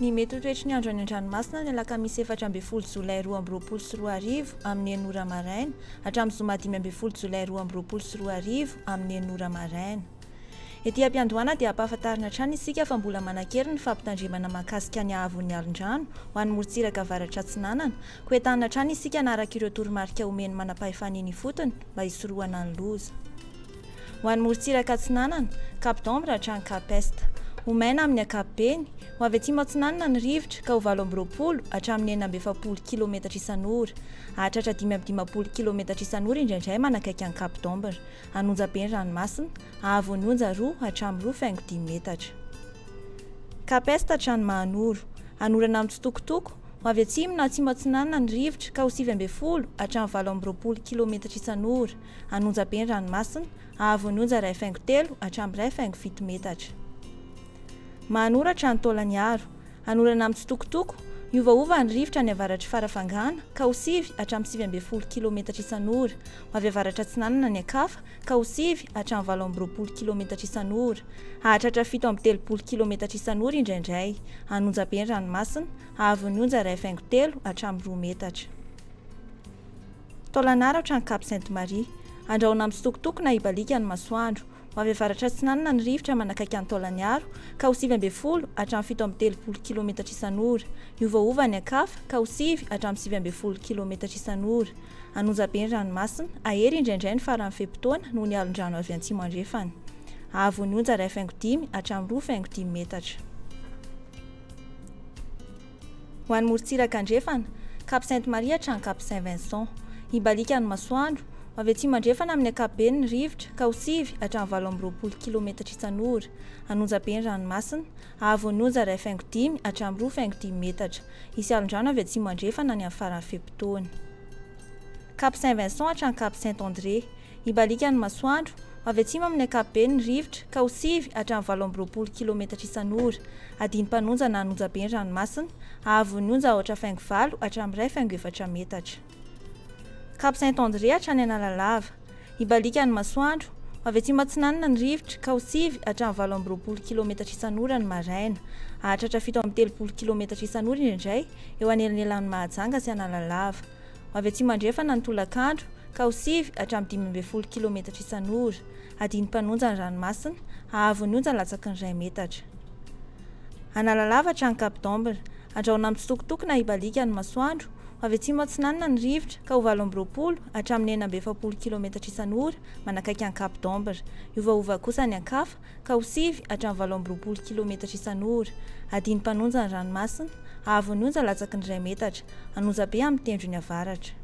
Ny mety ho toetry ny andro any an-dranomasina ny alakamisy 4 jolay 2024 amin'ny 9 maraina hatramin'ny zoma 5 jolay 2024 amin'ny 9 maraina. Ety ampiandohana dia ampahafantarina hatrany isika fa mbola manan-kera ny fampitandremana mahakasika ny ahavon'ny alin-drano ho an'ny morontsiraka avaratra Atsinanana, ko entanina hatrany isika hanaraka ireo toromarika omeny manam-pahefaniny fotony mba hisorohana ny loza. Ho an'ny morontsiraka Atsinanana, Cap d'Ombre hatrany Cap Est. Omaina amin'ny ankapobeny, ho avy atsimo Atsinanana ny rivotra ka ho 20 hatramin'ny 40 km isan'ora, hahatratra 50 km isan'ora indraindray manakaiky any Cap d'Ombre, anonja be ny ranomasina, ahavon'ny onja 2 hatramin'ny 2,10 metatra. Cap Est hatrany Mahanoro, anorana amin'ny tsitokotoko, ho avy atsimo na atsimo Atsinanana ny rivotra ka ho 9 hatramin'ny 20 km isan'ora, anonja be ny ranomasina, ahavon'ny onja 2,3 hatramin'ny 2,7 metatra. Mahanoro hatrany Taolagnaro, anorana amin'ny tsitokotoko, iovaova ny rivotra ny avaratra Farafangana ka ho 7 hatramin'ny 9 km isan'ora, ho avy avaratra Atsinanana ny ankafa ka ho 7 hatramin'ny 20 km isan'ora, hahatratra 7 km isan'ora indraindray, anonja be ny ranomasina, ahavon'ny onja 2,3 hatramin'ny 2 metatra. Taolagnaro hatrany Cap Sainte-Marie, andrahoana amin'ny tsitokotoko na hibalika ny masoandro, ho avy avaratra Atsinanana ny rivotra manakaiky any Taolagnaro ka ho 7 hatramin'ny 17 km isan'ora, iovaova ny ankafa ka ho 7 hatramin'ny 7 km isan'ora, anonja be ny ranomasina, ahery indraindray ny faran'ny fe-potoana noho ny alin-drano avy antsimo andrefana, ahavon'ny onja 2,5 hatramin'ny 2,10 metatra. Ho an'ny morontsiraka andrefana, Cap Sainte-Marie hatrany Cap Saint-Vincent, hibalika ny masoandro, ho avy atsimo andrefana amin'ny ankapobeny ny rivotra ka ho 7 hatramin'ny 20 km isan'ora, anonja be ny ranomasina, ahavon'ny onja 2,5 hatramin'ny 2,10 metatra, hisy alin-drano avy atsimo andrefana ny amin'ny faran'ny fe-potoana. Cap Saint-Vincent hatrany Cap Saint-André, hibalika ny masoandro, ho avy atsimo amin'ny ankapobeny ny rivotra ka ho 7 hatramin'ny 20 km isan'ora, adiny-panonja na anonja be ny ranomasina, ahavon'ny onja 8,4 hatramin'ny 2,4 metatra. Cap Saint-André hatrany Analalava, hibalika ny masoandro, ho avy atsimo Atsinanana ny rivotra ka ho 7 hatramin'ny 20 km isan'ora ny maraina, hahatratra 17 km isan'ora indraindray eo anelanelan'ny Mahajanga sy Analalava, ho avy atsimo andrefana ny tolakandro ka ho 7 hatramin'ny 12 km isan'ora, adiny-panonja ny ranomasina, ahavon'ny onja latsaky ny 2 metatra. Analalava hatrany Cap d'Ombre, andrahoana amin'ny tsitokotoko na hibalika ny masoandro, ho avy atsimo Atsinanana ny rivotra ka ho 20 hatramin'ny 40 km isan'ora manakaiky any Cap d'Ombre, iovaova kosa ny ankafa ka ho 7 hatramin'ny 20 km isan'ora, adiny-panonja ny ranomasina, ahavon'ny onja latsaky ny 2 metatra, anonja be amin'ny tendrony avaratra.